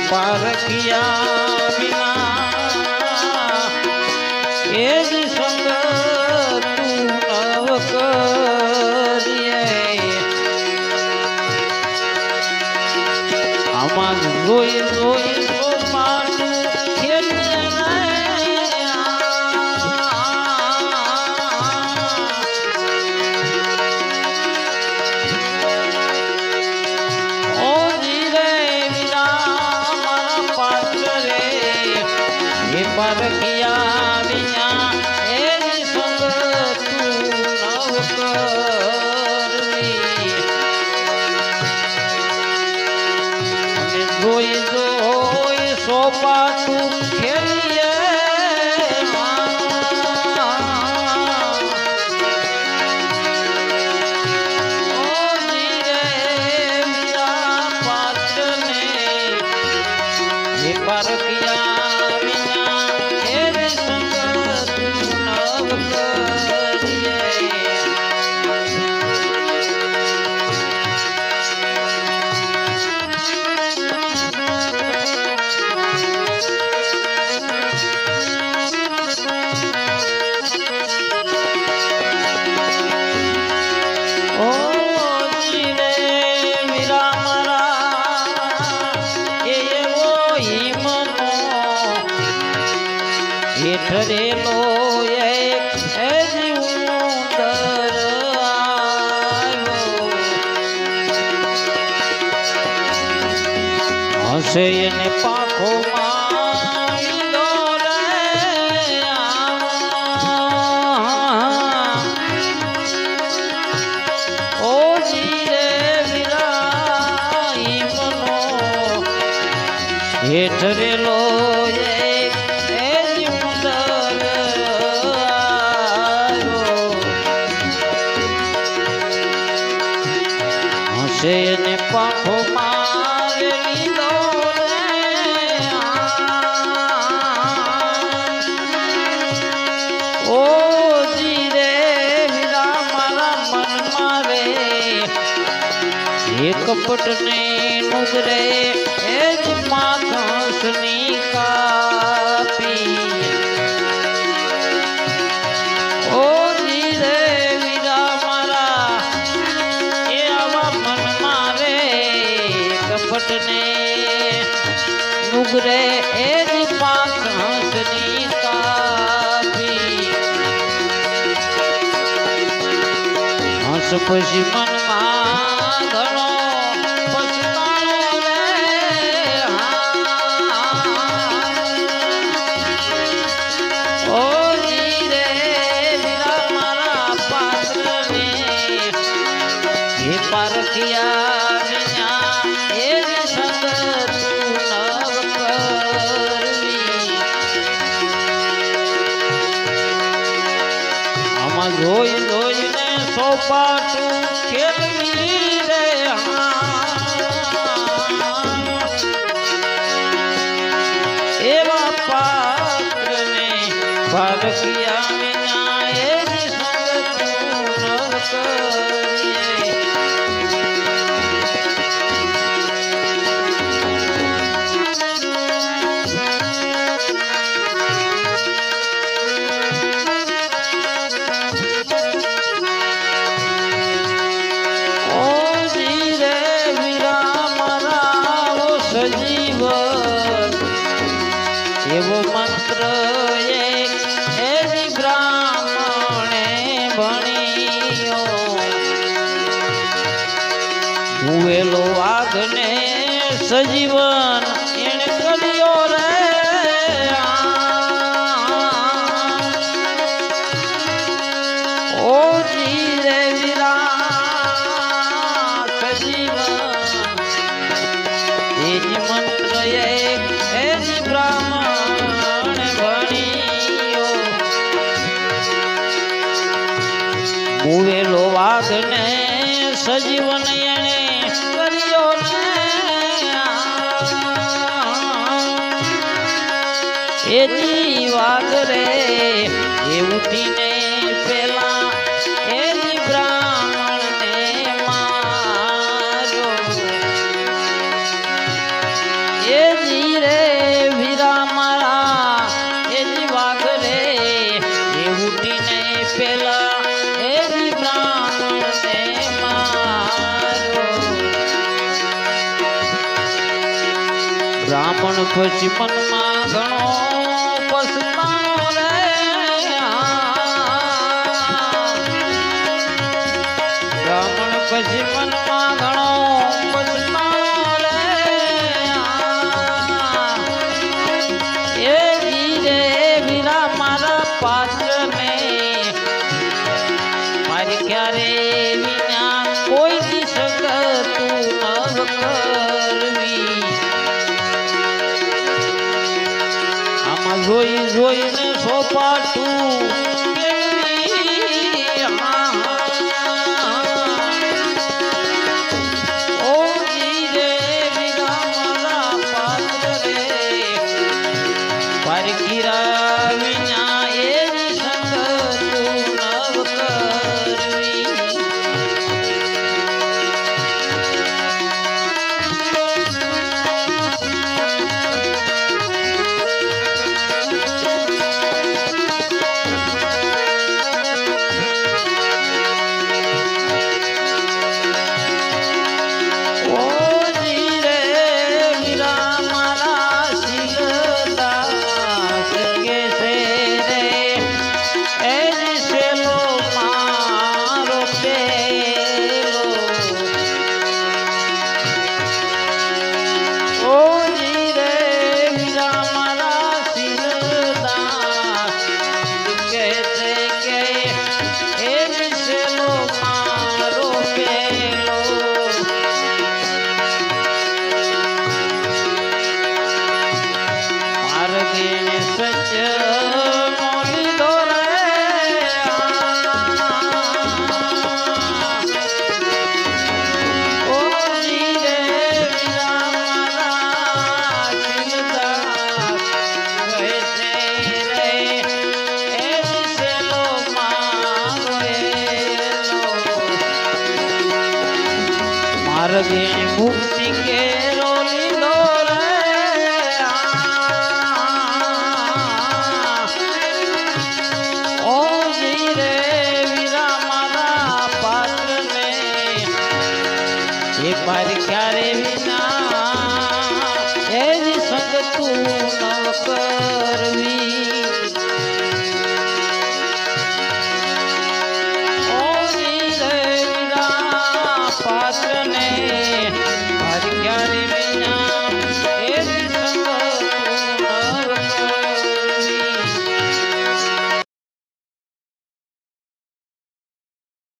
પારખિયા વિના એ જ સંગ તું નવ કરીએ આમાં જોઈ જોઈ પારખિયા વિના એ સંગ તું નવ કરવી અને જોઈ જોઈ સોપા તું ખેલીએ પારખિયા હેઠરેલો એક ઉંદર આવ્યો હસે એને પાખો માંડો રે ઓ જીરે વિરાઈ મનો હેઠરેલો ને પાખો મારે લીધો ઓ જીરે વીરા મારા મન મારે એક પટને નુગરે એ જ માથસની કાપી ઓ જીરે વીરા મારા એ આવા મન પટને નુગરે એ જ પાંખની કાપી હંસ પછી મનમાં ઘણો પછતાયો રે ઓ જીરે વીરા મારા પાત્રને એ પારખિયા જોઈ જોઈને સોપાટું ખેલવી રે એવા પાત્રને પારખિયા વિના એ જ સંગ તું નવ કરીએ એવો મંત્ર એ બ્રાહ્મણે ભણ્યો હુવેલો વાઘને સજીવન એને કર્યો રે ઓ જીરે વીરા સજીવન એ જ મંત્ર એ જ બ્રાહ્મણ મુવેલો વાઘને સજીવન એને કર્યો એ વાઘ રે એ ઉઠીને પેલા એ બ્રાહ્મણને માર્યો એ બ્રાહ્મણ પછી મનમાં ઘણો પસ્તાવો રે બ્રાહ્મણ પછી મનમાં ઘણો પસ્તાવો રે એ જીરે વીરા મારા પાત્રને મારી ક્યારે વિના કોઈ દી શકતું ન કરવી આમાં જોઈ જોઈને સોપાટું કેળવી. ઓ જીરે વીરા મારા પાત્ર રે પારકીરા વિના એની સંગતું નવ કરવી. ઓ જીરે વીરા મારા શીલદાસ કે છે રે એ જ શેલો મારો પેલો. ઓ જીરે વીરા મારા શીલદાસ કે છે કે એ જ શેલો મારો પેલો. માર્ગેને સચ લીધો રે ઓ જીરે વીરા મારા શીલદાસ કહે છે રે એ શેલો મારો એલો. માર્ગે મુક્તિ કેરો લીધો રે ઓ જીરે વીરા મારા પાત્રને એ મારી ક્યારે વિના એ જ સંગતું નવ કરવી. ઓ જીરે વીરા પાત્રને